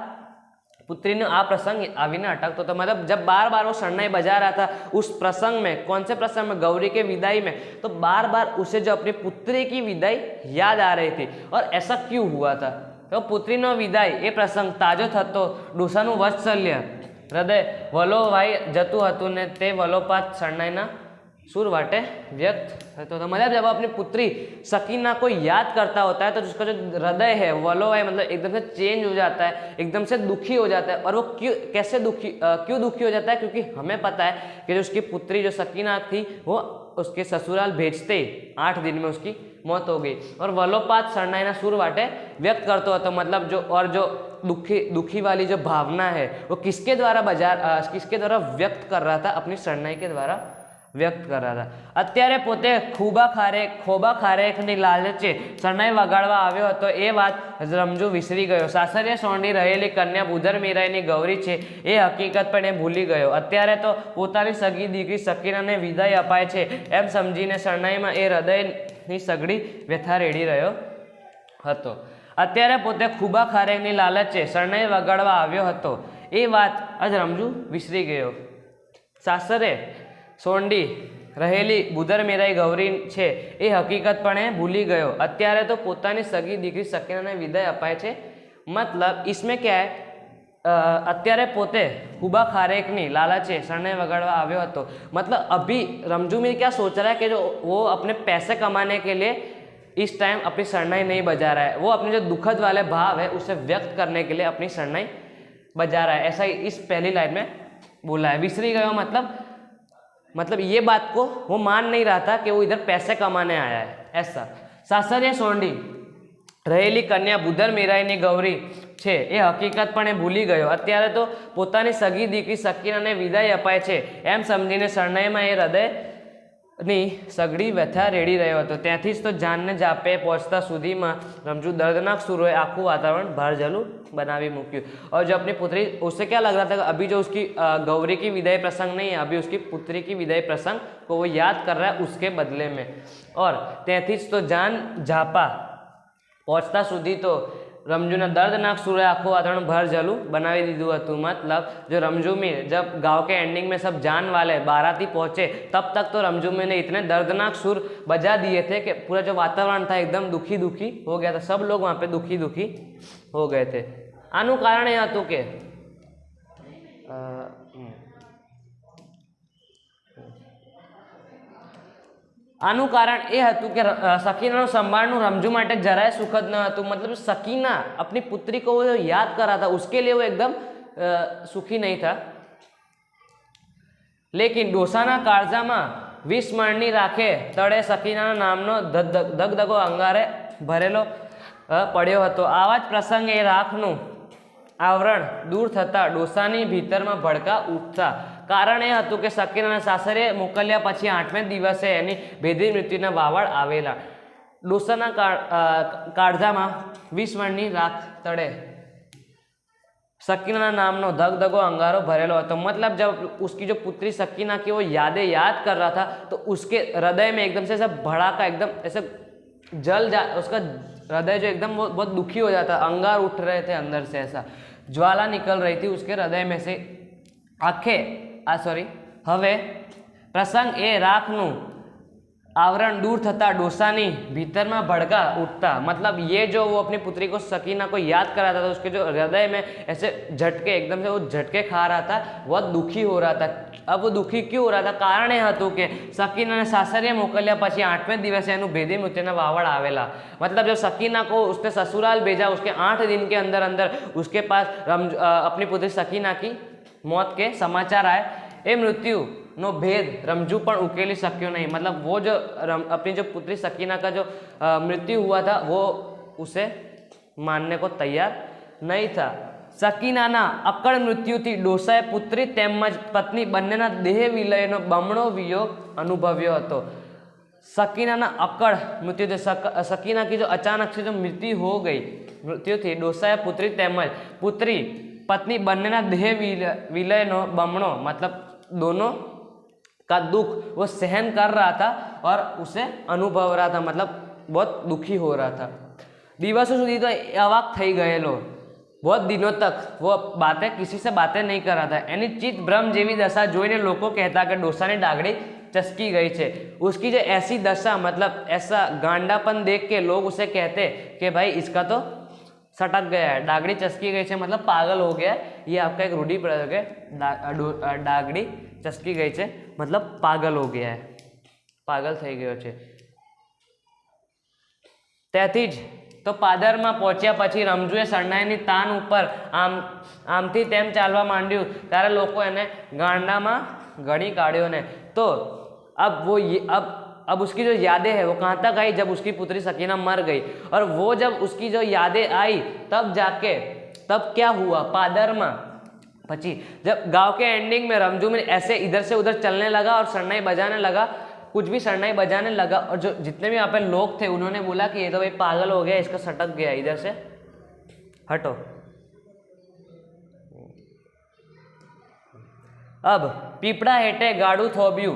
पुत्री आ प्रसंग आवीने अटकतो तो, मतलब जब बार बार वो शरणाई बजा रहा था उस प्रसंग में, कौन से प्रसंग में, गौरी के विदाई में, तो बार बार उसे जो अपनी पुत्री की विदाई याद आ रही थी। और ऐसा क्यों हुआ था, तो पुत्री नो विदाई ये प्रसंग ताजो थतो डोसानु वत्सल्य हृदय वलोवाई जतुं हतुं ने ते वलोपात शरणाईना सुर वाटे व्यक्त होता था। मतलब जब अपनी पुत्री सकीना को याद करता होता है तो उसका जो हृदय है वलोवाई मतलब एकदम से चेंज हो जाता है, एकदम से दुखी हो जाता है। और वो कैसे क्यों दुखी हो जाता है, क्योंकि हमें पता है कि जो उसकी पुत्री जो सकीना थी वो उसके ससुराल भेजते ही 8 दिन में उसकी मौत हो गई। और वलोपात शरणाईना सुर वाटे व्यक्त करते हो तो मतलब जो और जो दुखी वाली जो भावना है वो किसके द्वारा व्यक्त कर रहा था, अपनी शरणाई के द्वारा व्यक्त कर रहा था। अत्यारे पोते खोबा खारेकनी लालचे शरणाई वगाड़वा आव्यो हतो ए बात रमजू विसरी गयो। सासरिया सोंडी रहेली कन्या बुधर मीराईनी गौरी छे ए हकीकत पण ए भूली गयो। अत्यारे तो पोतानी सगी दीकरी सकीनाने विदाय अपाय छे एम समजीने शरणाईमां ए हृदयनी सगड़ी व्यथा रेड़ी रह्यो हतो। अत्यारे पोते खूबा खारेकनी लालचे शरणाई वगाड़वा आव्यो हतो ए बात आज रमजू विसरी गयो। सासरे सोंडी रहेली बुधर मेराई गौरी छे ए हकीकत पण भूली गयो। अत्यारे तो पोतानी सगी दीकरी सकीनाने विदाय अपाय छे। मतलब इसमें क्या है, अत्यारे पोते खूबा खारेकनी लालचे शरणाई वगाड़वा आव्यो हतो। मतलब अभी रमजू में क्या सोच रहा है कि जो वो अपने पैसे कमाने के लिए इस टाइम अपनी शरणाई नहीं बजा रहा है, वो अपने जो दुखद वाले भाव है उसे व्यक्त करने के लिए अपनी शरणाई बजा रहा है। ऐसा ही इस पहली लाइन में बोला है। विसरी गयो मतलब ये बात को वो मान नहीं रहा था कि वो इधर पैसे कमाने आया है, ऐसा। सासरिया सोंडी रहेली कन्या बुधर मीराईनी गौरी छे ए हकीकत पण भूली गयो। अत्यारे तो पोतानी सगी दीकरी सकीनाने विदाय अपाय छे एम समजीने शरणाईमां ए हृदय ની સઘળી વ્યથા રેડી રહ્યો હતો। ત્યાંથી જ તો જાનને જાપે પહોંચતા સુધીમાં રમજू दर्दनाक सुरोए आखू वातावरण भारजलू बनावी मूक्યું। और जो अपनी पुत्री, उससे क्या लग रहा था कि अभी जो उसकी गौरी की विदाई प्रसंग नहीं है, अभी उसकी पुत्री की विदाई प्रसंग को वो याद कर रहा है उसके बदले में। और ત્યાંથી જ તો जान झापा पहुँचता सुधी तो रमजू ने दर्दनाक सुरोए आखू वातावरण भरजलू बनावी दीधुं हतुं। मतलब जो रमजू मीर जब गांव के एंडिंग में सब जान वाले बाराती पहुंचे तब तक तो रमजू मीर ने इतने दर्दनाक सुर बजा दिए थे कि पूरा जो वातावरण था एकदम दुखी दुखी हो गया था। सब लोग वहाँ पे दुखी दुखी हो गए थे। आनु कारण ये हतुं के आनु कारण ए हतुं कि सकीना संभाळनु रमजू माटे जराय सुखद न हतुं। मतलब सकीना अपनी पुत्री को वो याद कर रहा था, उसके लिए वो एकदम सुखी नहीं था। लेकिन डोसाना काळजामां विस्मरणी राखे तळे सकीना नामनो धगधगो अंगारे भरेलो पड्यो हतो। आवा ज प्रसंगे राखनु आवरण दूर थता डोसानी भीतरमां भड़का उठता। कारण ए हतुं के सकीनाने सासरे मोकल्या पछी 8મે દિવસે एनी भेदी मृत्युना वावड़ आवेला। डोसाना काळजामां विस्मरणी राख तड़े सकीना नामनो धगधगो अंगारो भरेलो हतो। मतलब जब उसकी जो पुत्री सकीना की वो यादें याद कर रहा था तो उसके हृदय में एकदम से ऐसा भड़ाका, एकदम ऐसे उसका हृदय जो एकदम बहुत दुखी हो जाता, अंगार उठ रहे थे अंदर से, ऐसा ज्वाला निकल रही थी उसके हृदय में से। हवे प्रसंग ए राखनु आवरण दूर थता डोसानी भीतर में भड़का उठता। मतलब ये जो वो अपनी पुत्री को सकीना को याद कर रहा था तो उसके जो हृदय में ऐसे झटके, एकदम से वो झटके खा रहा था, बहुत दुखी हो रहा था। अब वो दुखी क्यों हो रहा था? कारण ये हतुं के सकीना ने सासरिये मोकल्या पछी 8મે દિવસે एनु भेदी मृत्युना वावड़ आवेला। मतलब जब सकीना को उसने ससुराल भेजा, उसके 8 दिन के अंदर अंदर उसके पास अपनी पुत्री सकीना की मौत के समाचार आए। ए मृत्यु नो भेद रमजू पण उकेली सक्यो नहीं। मतलब वो जो अपनी जो पुत्री सकीना का जो मृत्यु हुआ था वो उसे मानने को तैयार नहीं था। सकीनाना अकड़ मृत्युथी डोसाए पुत्री तेमज पत्नी बंनेना देह विलयनो बमणो वियोग अनुभव्यो हतो। सकीनाना अकड़ मृत्यु थी, सकीना की जो अचानक से जो मृत्यु हो गई, मृत्यु थी डोसाए पुत्री तेमज पुत्री पत्नी बंनेना देह विलयनो बमणो, मतलब दोनों का दुख वो सहन कर रहा था और उसे अनुभव रहा था। मतलब बहुत दुखी हो रहा था। दिवसों सुधी तो अवाक थई गयेलो, बहुत दिनों तक वो बातें किसी से बातें नहीं कर रहा था। एनी चित्त भ्रम जेवी दशा जोईने लोको कहता कि डोसानी डागड़ी चसकी गई है। उसकी जो ऐसी दशा, मतलब ऐसा गांडापन देख के लोग उसे कहते कि भाई इसका तो सटक गया है, डागड़ी चसकी गई है, मतलब पागल हो गया है। ये आपका एक रूढ़ी प्रयोग है, डागड़ी चसकी गई है मतलब पागल हो गया है, पागल थई गयो छे। त्याथी ज तो पादर में पहुंच्या पछी रमजूए शरणाईनी तान उपर आमथी तेम चालवा मांड्यु त्यारे लोको एने गांडामां गणी काढ्यो ने। तो अब वो अब उसकी जो यादें हैं वो कहाँ तक आई? जब उसकी पुत्री सकीना मर गई, और वो जब उसकी जो यादें आई तब जाके तब क्या हुआ पादर में पची जब गांव के एंडिंग में रमजू में ऐसे इधर से उधर चलने लगा और शरणाई बजाने लगा, कुछ भी शरणाई बजाने लगा। और जो जितने भी यहाँ पे लोग थे उन्होंने बोला कि ये तो भाई पागल हो गया, इसका सटक गया, इधर से हटो। अब पीपड़ा हेठे गाड़ू थोब्यू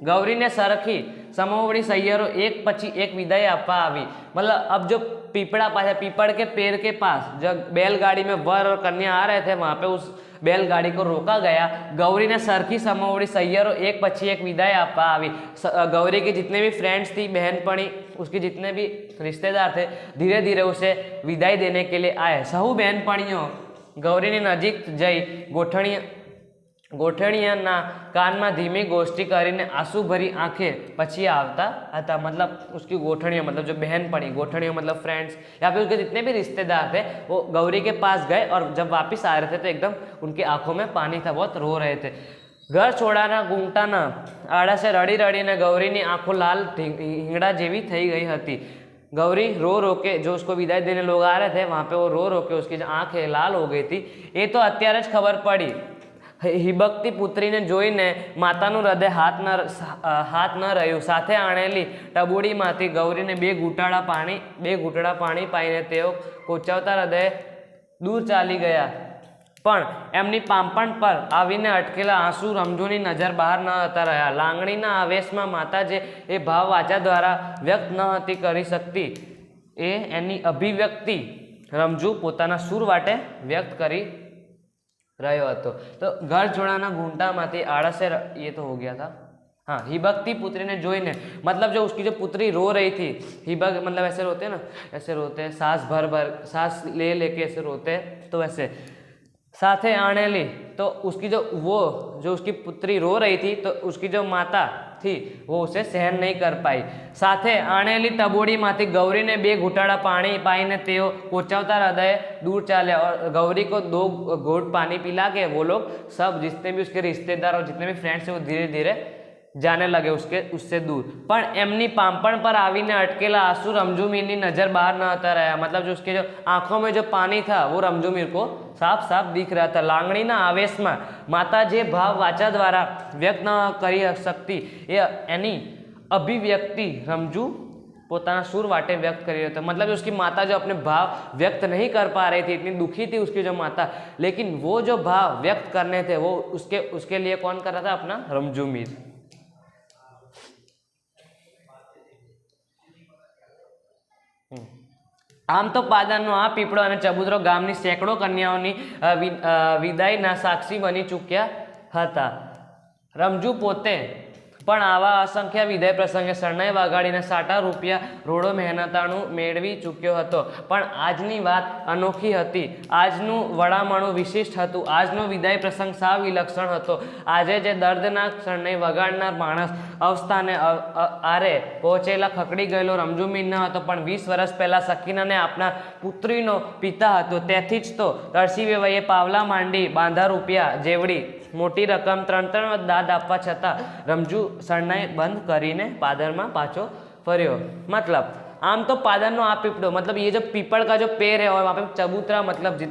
गौरी ने सरखी समोवड़ी सैयरो एक पची एक विदाई आपवा आवी। मतलब अब जो पीपड़ा पास, पीपड़ के पेड़ के पास जब बैलगाड़ी में वर और कन्या आ रहे थे वहां पे उस बैलगाड़ी को रोका गया। गौरी ने सरखी समोवड़ी सैयरो एक पची एक विदाई आपवा आवी। गौरी के जितने भी फ्रेंड्स थी, बहनपणी, उसके जितने भी रिश्तेदार थे, धीरे धीरे उसे विदाई देने के लिए आए। सहु बहनपणीओ गौरी ने नजीक जई गोठणियाना कान में धीमी गोष्ठी करीने आंसू भरी आंखें पछी आवता हता। मतलब उसकी गोठणियों, मतलब जो बहनपणी, गोठणियों मतलब फ्रेंड्स या फिर उसके जितने भी रिश्तेदार थे वो गौरी के पास गए और जब वापस आ रहे थे तो एकदम उनकी आंखों में पानी था, बहुत रो रहे थे। घर छोड़ाना घूंघटाना आड़ा से रड़ी रड़ीने गौरीनी आंखों लाल हींगड़ा जेवी थई गई हती। गौरी रो रो के, जो उसको विदाई देने लोग आ रहे थे वहाँ पे, वो रो रो के उसकी जो आंखें लाल हो गई थी। ये तो अत्यारे ज खबर पड़ी। હિબકતી પુત્રીને જોઈને માતાનું હૃદય હાથ ન રહ્યું. સાથે આણેલી ટબુડીમાંથી ગૌરીને બે ઘૂંટડા પાણી પાઈને તેઓ કોચાવતા હૃદયે દૂર ચાલી ગયા. પણ એમની પાંપણ પર આવીને અટકેલા આંસુ રમઝુની નજર બહાર ન હતા રહ્યા. લાગણીના આવેશમાં માતા જે એ ભાવ વાચા દ્વારા વ્યક્ત ન હતી કરી શકતી એ એની અભિવ્યક્તિ રમઝુ પોતાના સુર વાટે व्यक्त કરી રહ્યો હતો. तो घर जोड़ाना घूंटाમાંથી आड़से ये तो हो गया था. हाँ, हिबकती पुत्री ने जोईने मतलब जो उसकी जो पुत्री रो रही थी, हिबक मतलब ऐसे रोते हैं ना, ऐसे रोते हैं सांस भर सांस ले लेके ऐसे रोते हैं, तो वैसे साथे आनेली तो उसकी जो उसकी पुत्री रो रही थी तो उसकी जो माता थी वो उसे सहन नहीं कर पाई. साथे आनेली टबोड़ी माथी गौरी ने बे घूंटाड़ा पानी पाईने तेओ कोचावता हृदय दूर चाले. और गौरी को 2 घूंट पानी पिला के वो लोग सब जितने भी उसके रिश्तेदार और जितने भी फ्रेंड्स हैं वो धीरे धीरे जाने लगे उससे दूर. पण एमनी पांपण पर आवीने अटकेला आंसू रमझुमीर नजर बाहर न आता रहा. मतलब जो उसके जो आंखों में जो पानी था वो रमझुमीर को साफ साफ दिख रहा था. लांगणीना आवेश में माता जे भाव वाचा द्वारा व्यक्त न करी सकती एनी अभिव्यक्ति रमझू पोताना सुर वाटे व्यक्त करी रही. मतलब जो उसकी माता जो अपने भाव व्यक्त नहीं कर पा रही थी, इतनी दुखी थी उसकी जो माता, लेकिन वो जो भाव व्यक्त करने थे वो उसके लिए कौन कर रहा था? अपना रमझुमीर. आम तो पादरनो आ पीपळो अने चबूतरो गामनी सैकड़ो कन्याओनी विदायना साक्षी बनी चूक्या हता. रमझू पोते पण आवा असंख्य विदाय प्रसंगे शरणाई वगाड़ीने 60 રૂપિયા રોડો મહેનતાણું મેળવી ચૂક્યો હતો. પણ આજની વાત અનોખી હતી. આજનું વડામણું વિશિષ્ટ હતું. આજનો વિદાય પ્રસંગ સાવ વિલક્ષણ હતો. આજે જે દર્દનાક શરણાઈ વગાડનાર માણસ અવસ્થાને આરે પહોંચેલા ખકડી ગયેલો રમઝુમીર ન હતો, પણ 20 વર્ષ પહેલાં સકીનાને આપનાર પુત્રીનો પિતા હતો. તેથી જ તો તરસીવેવાઈએ પાવલા માંડી બાંધા રૂપિયા જેવડી मोटी रकम 3 दाद आपवा छतां रमझू शरणाई बंद करीने पादर में पाछो फर्यो. मतलब आम तो पादर आ पीपड़ो मतलब ये जो पीपल का जो पेड़ है और वहाँ पे चबूतरा मतलब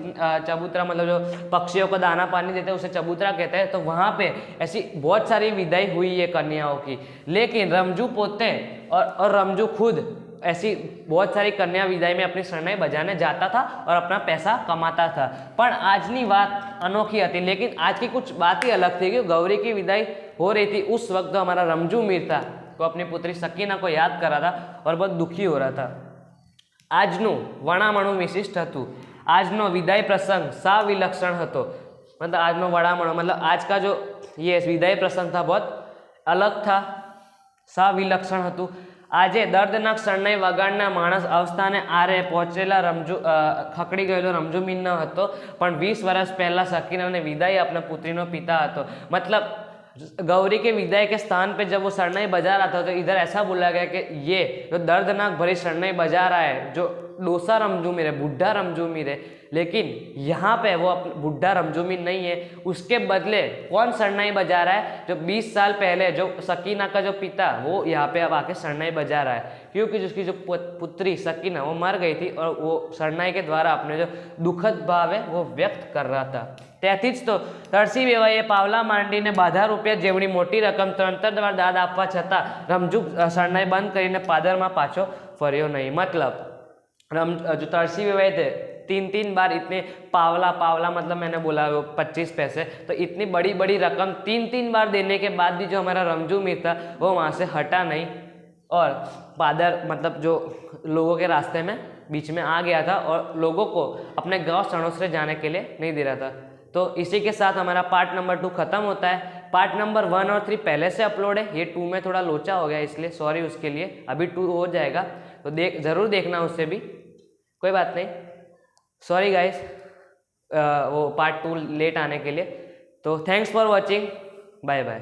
चबूतरा मतलब जो पक्षियों को दाना पानी देते हैं उसे चबूतरा कहते हैं. तो वहाँ पे ऐसी बहुत सारी विदाई हुई है कन्याओं की, लेकिन रमझू पोते और रमझू खुद ऐसी बहुत सारी कन्या विदाई में अपनी शरणाई बजाने जाता था और अपना पैसा कमाता था. पर आजनी बात अनोखी थी, लेकिन आज की कुछ बात ही अलग थी कि गौरी की विदाई हो रही थी. उस वक्त हमारा रमझुमीर था वो अपनी पुत्री सकीना को याद कर रहा था और बहुत दुखी हो रहा था. आजनु वणामणु विशिष्ट हतु. आजनो विदाय प्रसंग साव विलक्षण हतो. मतलब आजनो वणामणु मतलब आज का जो ये विदाय प्रसंग था बहुत अलग था, साव विलक्षण हतु. આજે દર્દનાક શરણાઈ વગાડના માણસ અવસ્થાને આરે પહોંચેલા ખકડી ગયેલો રમઝુમીર ન હતો, પણ 20 વર્ષ પહેલાં સકીનાને વિદાય આપના પુત્રીનો પિતા હતો. मतलब गौरी के विदाई के स्थान पे जब वो शरणाई बजा रहा था तो इधर ऐसा बोला गया कि ये जो दर्दनाक भरी शरणाई बजा रहा है जो डोसा रमझुमीर है, बुढ़ा रमझुमीर है, लेकिन यहाँ पे वो बुढ़ा रमझुमीर नहीं है. उसके बदले कौन शरणाई बजा रहा है? जो 20 साल पहले जो सकीना का जो पिता वो यहाँ पे अब आके शरणाई बजा रहा है, क्योंकि जिसकी जो पुत्री सकीना वो मर गई थी और वो शरणाई के द्वारा अपने जो दुखद भाव है वो व्यक्त कर रहा था. त्याथी ज तो तरसी वेवाए पावला मांडीने बाधा रूपिया जेवड़ी मोटी रकम 3 दाद आपवा छतां रमझू शरणाई बंद करीने पादरमां पाछो फर्यो नहीं. मतलब जो तरसी वेवाए थे 3 बार इतने पावला मतलब मैंने बोला 25 पैसे, तो इतनी बड़ी बड़ी रकम 3 बार देने के बाद भी जो हमारा रमझुमीर था वो वहाँ से हटा नहीं और पादर मतलब जो लोगों के रास्ते में बीच में आ गया था और लोगों को अपने गांव सणोसरे जाने के लिए नहीं दे रहा था. तो इसी के साथ हमारा पार्ट नंबर 2 ख़त्म होता है. पार्ट नंबर 1 और 3 पहले से अपलोड है, ये 2 में थोड़ा लोचा हो गया इसलिए सॉरी उसके लिए. अभी 2 हो जाएगा तो ज़रूर देखना उससे भी, कोई बात नहीं. सॉरी गाइस वो पार्ट 2 लेट आने के लिए. तो thanks for watching, bye bye.